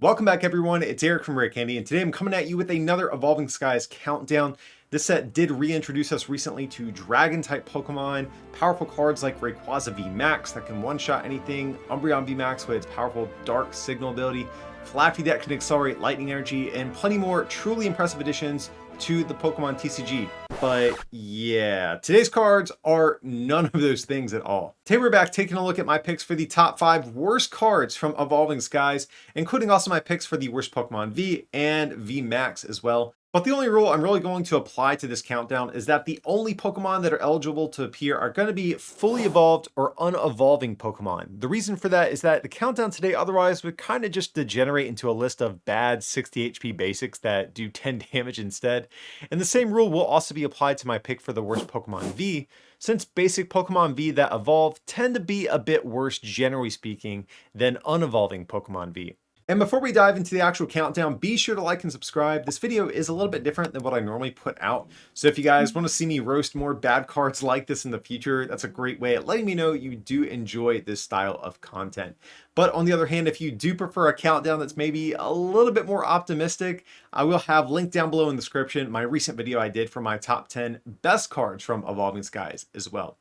Welcome back everyone, it's Aric from Rare Candy, and today I'm coming at you with another Evolving Skies countdown. This set did reintroduce us recently to Dragon-type Pokemon, powerful cards like Rayquaza VMAX that can one-shot anything, Umbreon VMAX with its powerful Dark Signal ability, Flaaffy that can accelerate Lightning Energy, and plenty more truly impressive additions to the Pokemon TCG. But yeah, today's cards are none of those things at all. Today we're back taking a look at my picks for the top 5 worst cards from Evolving Skies, including also my picks for the Worst Pokemon V and VMAX as well. But the only rule I'm really going to apply to this countdown is that the only Pokemon that are eligible to appear are going to be fully evolved or unevolving Pokemon. The reason for that is that the countdown today otherwise would kind of just degenerate into a list of bad 60 HP basics that do 10 damage instead. And the same rule will also be applied to my pick for the Worst Pokemon V, since basic Pokemon V that evolve tend to be a bit worse, generally speaking, than unevolving Pokemon V. And before we dive into the actual countdown, be sure to like and subscribe. This video is a little bit different than what I normally put out. So if you guys want to see me roast more bad cards like this in the future, that's a great way at letting me know you do enjoy this style of content. But on the other hand, if you do prefer a countdown that's maybe a little bit more optimistic, I will have linked down below in the description my recent video I did for my top 10 best cards from Evolving Skies as well.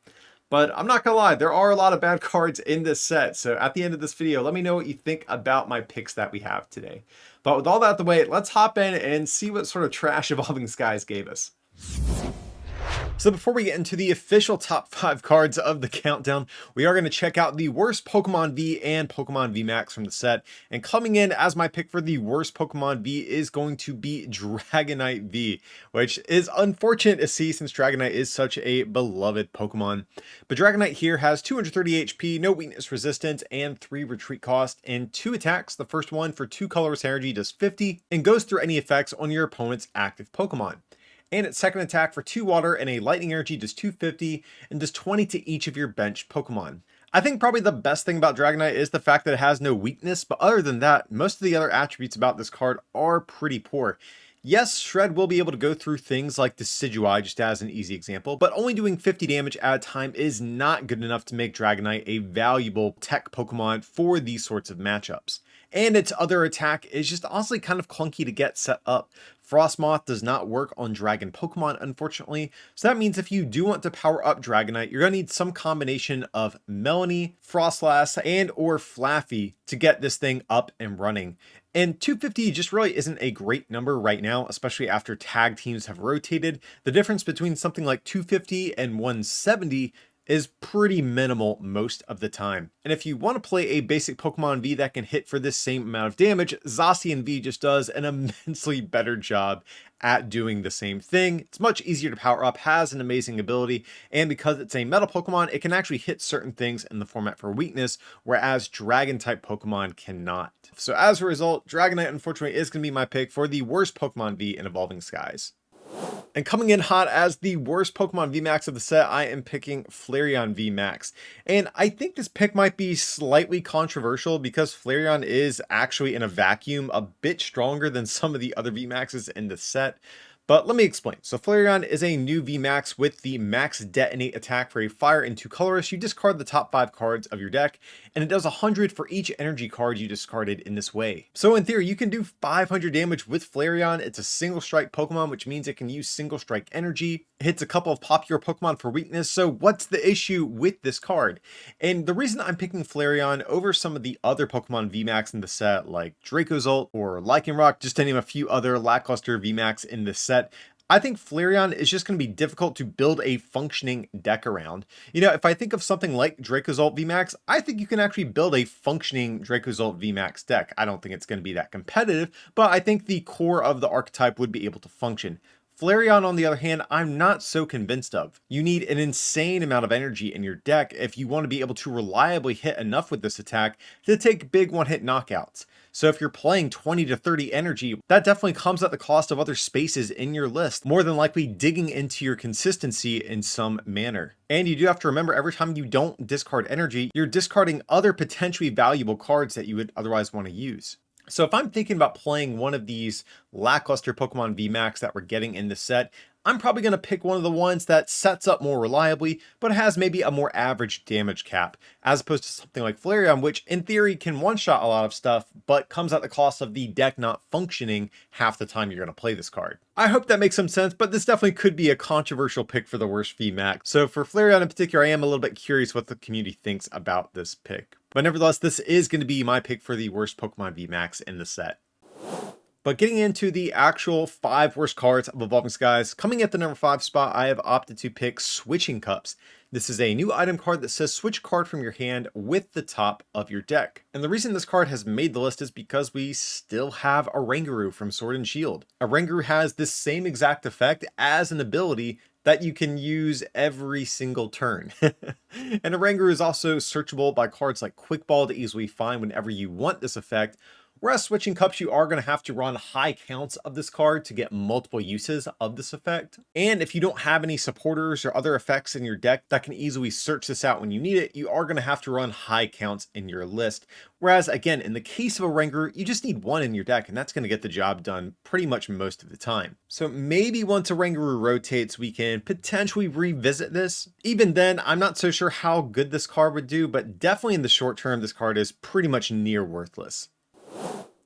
But I'm not gonna lie, there are a lot of bad cards in this set. So at the end of this video, let me know what you think about my picks that we have today. But with all that out the way, let's hop in and see what sort of trash Evolving Skies gave us. So before we get into the official top 5 cards of the countdown, we are going to check out the worst Pokemon V and Pokemon VMAX from the set. And coming in as my pick for the worst Pokemon V is going to be Dragonite V, which is unfortunate to see since Dragonite is such a beloved Pokemon. But Dragonite here has 230 HP, no weakness resistance, and 3 retreat cost, and 2 attacks. The first one for 2 colorless energy does 50, and goes through any effects on your opponent's active Pokemon. And its second attack for 2 water and a lightning energy does 250 and does 20 to each of your bench Pokemon. I think probably the best thing about Dragonite is the fact that it has no weakness, but other than that, most of the other attributes about this card are pretty poor. Yes, Shred will be able to go through things like Decidueye, just as an easy example, but only doing 50 damage at a time is not good enough to make Dragonite a valuable tech Pokemon for these sorts of matchups. And its other attack is just honestly kind of clunky to get set up. Frostmoth does not work on Dragon Pokemon, unfortunately, so that means if you do want to power up Dragonite, you're going to need some combination of Melanie, Frostlass, and or Flaaffy to get this thing up and running. And 250 just really isn't a great number right now, especially after tag teams have rotated. The difference between something like 250 and 170 is pretty minimal most of the time. And if you want to play a basic Pokemon V that can hit for this same amount of damage, Zacian V just does an immensely better job at doing the same thing. It's much easier to power up, has an amazing ability, and because it's a metal Pokemon, it can actually hit certain things in the format for weakness, whereas Dragon type Pokemon cannot. So as a result, Dragonite unfortunately is going to be my pick for the worst Pokemon V in Evolving Skies. And coming in hot as the worst Pokemon VMAX of the set, I am picking Flareon VMAX. And I think this pick might be slightly controversial because Flareon is actually in a vacuum a bit stronger than some of the other VMAXs in the set. But let me explain. So Flareon is a new VMAX with the max detonate attack for a fire and 2 colorless. You discard the top 5 cards of your deck, and it does 100 for each energy card you discarded in this way. So in theory, you can do 500 damage with Flareon. It's a single strike Pokemon, which means it can use single strike energy. It hits a couple of popular Pokemon for weakness. So what's the issue with this card? And the reason I'm picking Flareon over some of the other Pokemon VMAX in the set, like Dracozolt or Lycanroc, just to name a few other lackluster VMAX in this set, I think Flareon is just going to be difficult to build a functioning deck around. You know, if I think of something like Dracozolt VMAX, I think you can actually build a functioning Dracozolt VMAX deck. I don't think it's going to be that competitive, but I think the core of the archetype would be able to function. Flareon, on the other hand, I'm not so convinced of. You need an insane amount of energy in your deck if you want to be able to reliably hit enough with this attack to take big one-hit knockouts. So if you're playing 20 to 30 energy, that definitely comes at the cost of other spaces in your list, more than likely digging into your consistency in some manner. And you do have to remember, every time you don't discard energy, you're discarding other potentially valuable cards that you would otherwise want to use. So if I'm thinking about playing one of these lackluster Pokemon VMAX that we're getting in the set, I'm probably going to pick one of the ones that sets up more reliably, but has maybe a more average damage cap, as opposed to something like Flareon, which in theory can one-shot a lot of stuff, but comes at the cost of the deck not functioning half the time you're going to play this card. I hope that makes some sense, but this definitely could be a controversial pick for the worst VMAX. So for Flareon in particular, I am a little bit curious what the community thinks about this pick. But nevertheless, this is going to be my pick for the worst Pokemon VMAX in the set. But getting into the actual 5 worst cards of Evolving Skies, coming at the number 5 spot, I have opted to pick Switching Cups. This is a new item card that says switch card from your hand with the top of your deck. And the reason this card has made the list is because we still have Oranguru from Sword and Shield. Oranguru has this same exact effect as an ability that you can use every single turn. And Oranguru is also searchable by cards like Quick Ball to easily find whenever you want this effect. Whereas Switching Cups, you are going to have to run high counts of this card to get multiple uses of this effect. And if you don't have any supporters or other effects in your deck that can easily search this out when you need it, you are going to have to run high counts in your list. Whereas again, in the case of Oranguru, you just need 1 in your deck, and that's going to get the job done pretty much most of the time. So maybe once Oranguru rotates, we can potentially revisit this. Even then, I'm not so sure how good this card would do, but definitely in the short term, this card is pretty much near worthless.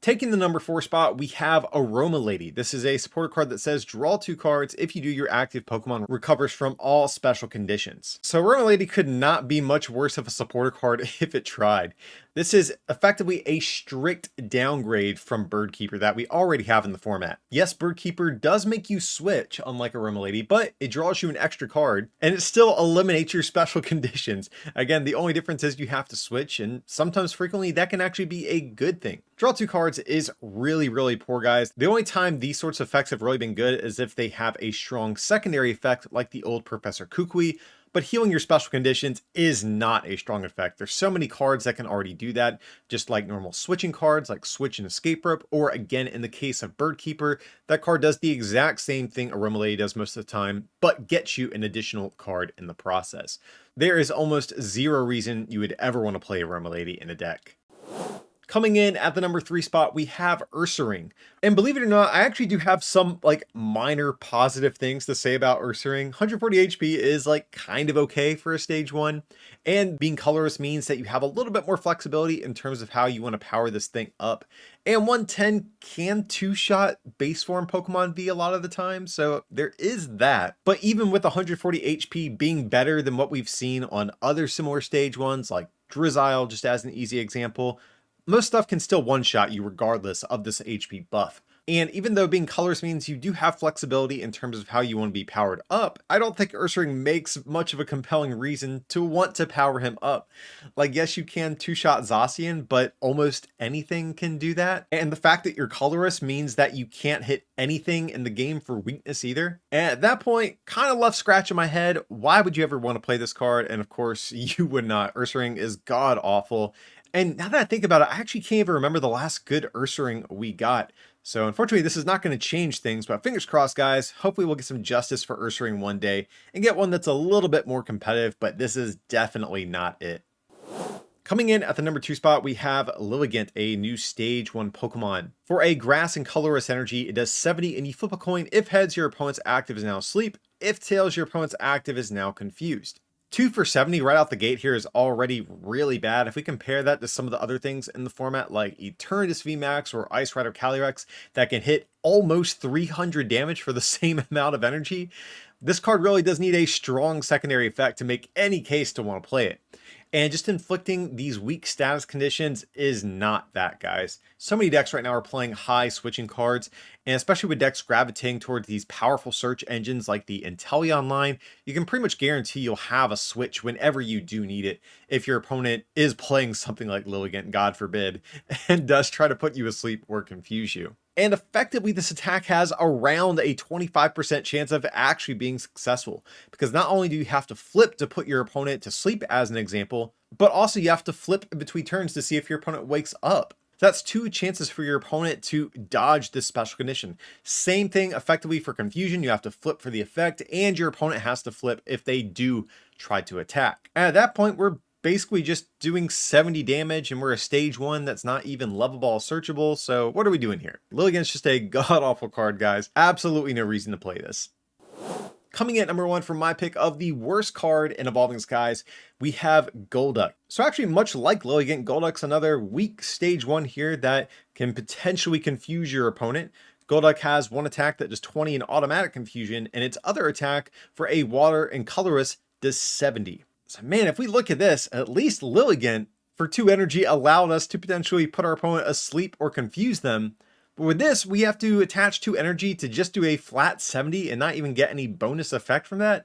Taking the number 4 spot, we have Aroma Lady. This is a supporter card that says draw 2 cards if you do your active Pokemon recovers from all special conditions. So Aroma Lady could not be much worse of a supporter card if it tried. This is effectively a strict downgrade from Birdkeeper that we already have in the format. Yes, Birdkeeper does make you switch, unlike Aroma Lady, but it draws you an extra card, and it still eliminates your special conditions. Again, the only difference is you have to switch, and sometimes frequently that can actually be a good thing. Draw 2 cards is really, really poor, guys. The only time these sorts of effects have really been good is if they have a strong secondary effect like the old Professor Kukui, but healing your special conditions is not a strong effect. There's so many cards that can already do that, just like normal switching cards like Switch and Escape Rope, or again, in the case of Birdkeeper, that card does the exact same thing Aroma Lady does most of the time, but gets you an additional card in the process. There is almost zero reason you would ever want to play Aroma Lady in a deck. Coming in at the number 3 spot, we have Ursaring. And believe it or not, I actually do have some like minor positive things to say about Ursaring. 140 HP is like kind of okay for a stage 1. And being colorless means that you have a little bit more flexibility in terms of how you want to power this thing up. And 110 can 2-shot base form Pokemon V a lot of the time, so there is that. But even with 140 HP being better than what we've seen on other similar stage 1s like Drizzile, just as an easy example, most stuff can still one-shot you regardless of this HP buff. And even though being colorless means you do have flexibility in terms of how you want to be powered up, I don't think Ursaring makes much of a compelling reason to want to power him up. Like, yes, you can 2-shot Zacian, but almost anything can do that. And the fact that you're colorless means that you can't hit anything in the game for weakness either. And at that point, kind of left scratching my head, why would you ever want to play this card? And of course, you would not. Ursaring is god-awful. And now that I think about it, I actually can't even remember the last good Ursaring we got. So unfortunately, this is not going to change things, but fingers crossed, guys. Hopefully we'll get some justice for Ursaring one day and get one that's a little bit more competitive, but this is definitely not it. Coming in at the number 2 spot, we have Lilligant, a new stage 1 Pokemon. For a grass and colorless energy, it does 70 and you flip a coin. If heads, your opponent's active is now asleep. If tails, your opponent's active is now confused. 2 for 70 right out the gate here is already really bad. If we compare that to some of the other things in the format like Eternatus VMAX or Ice Rider Calyrex that can hit almost 300 damage for the same amount of energy, this card really does need a strong secondary effect to make any case to want to play it. And just inflicting these weak status conditions is not that, guys. So many decks right now are playing high switching cards, and especially with decks gravitating towards these powerful search engines like the Inteleon line, you can pretty much guarantee you'll have a switch whenever you do need it if your opponent is playing something like Lilligant, God forbid, and does try to put you asleep or confuse you. And effectively, this attack has around a 25% chance of actually being successful, because not only do you have to flip to put your opponent to sleep as an example, but also you have to flip in between turns to see if your opponent wakes up. That's 2 chances for your opponent to dodge this special condition. Same thing effectively for confusion. You have to flip for the effect, and your opponent has to flip if they do try to attack. And at that point, we're basically just doing 70 damage, and we're a stage 1 that's not even level ball searchable. So what are we doing here? Lilligant's just a god-awful card, guys. Absolutely no reason to play this. Coming in at number 1 for my pick of the worst card in Evolving Skies, we have Golduck. So actually, much like Lilligant, Golduck's another weak stage 1 here that can potentially confuse your opponent. Golduck has one attack that does 20 in automatic confusion, and its other attack for a water and colorless does 70. So man, if we look at this, at least Lilligant for 2 energy allowed us to potentially put our opponent asleep or confuse them. But with this, we have to attach 2 energy to just do a flat 70 and not even get any bonus effect from that.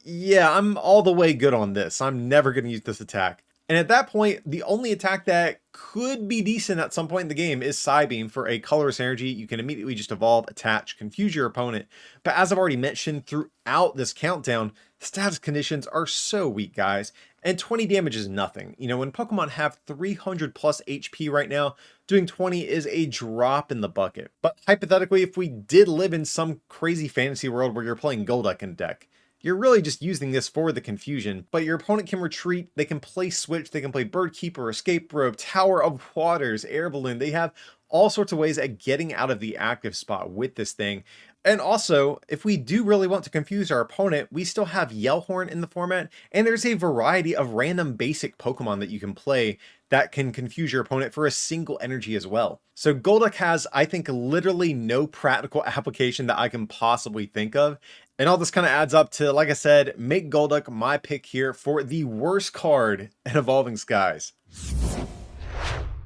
Yeah, I'm all the way good on this. I'm never going to use this attack. And at that point, the only attack that could be decent at some point in the game is Psybeam for a colorless energy. You can immediately just evolve, attach, confuse your opponent. But as I've already mentioned throughout this countdown, status conditions are so weak, guys. And 20 damage is nothing. You know, when Pokemon have 300 plus HP right now, doing 20 is a drop in the bucket. But hypothetically, if we did live in some crazy fantasy world where you're playing Golduck in a deck, you're really just using this for the confusion, but your opponent can retreat, they can play Switch, they can play Bird Keeper, Escape Rope, Tower of Waters, Air Balloon. They have all sorts of ways at getting out of the active spot with this thing. And also, if we do really want to confuse our opponent, we still have Yellhorn in the format, and there's a variety of random basic Pokemon that you can play that can confuse your opponent for a single energy as well. So Golduck has, I think, literally no practical application that I can possibly think of. And all this kind of adds up to, like I said, make Golduck my pick here for the worst card in Evolving Skies.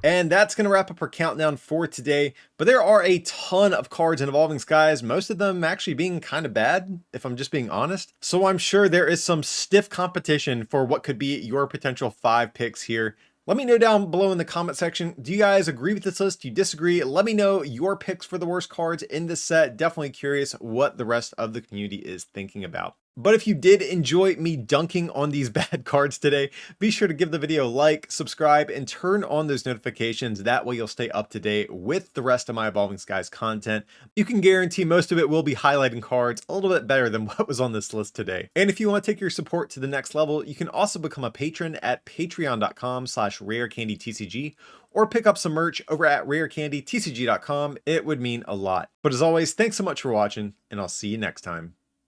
And that's going to wrap up our countdown for today. But there are a ton of cards in Evolving Skies, most of them actually being kind of bad, if I'm just being honest. So I'm sure there is some stiff competition for what could be your potential 5 picks here. Let me know down below in the comment section, do you guys agree with this list? Do you disagree? Let me know your picks for the worst cards in this set. Definitely curious what the rest of the community is thinking about. But if you did enjoy me dunking on these bad cards today, be sure to give the video a like, subscribe, and turn on those notifications. That way you'll stay up to date with the rest of my Evolving Skies content. You can guarantee most of it will be highlighting cards a little bit better than what was on this list today. And if you want to take your support to the next level, you can also become a patron at patreon.com/rarecandytcg or pick up some merch over at rarecandytcg.com. It would mean a lot. But as always, thanks so much for watching, and I'll see you next time.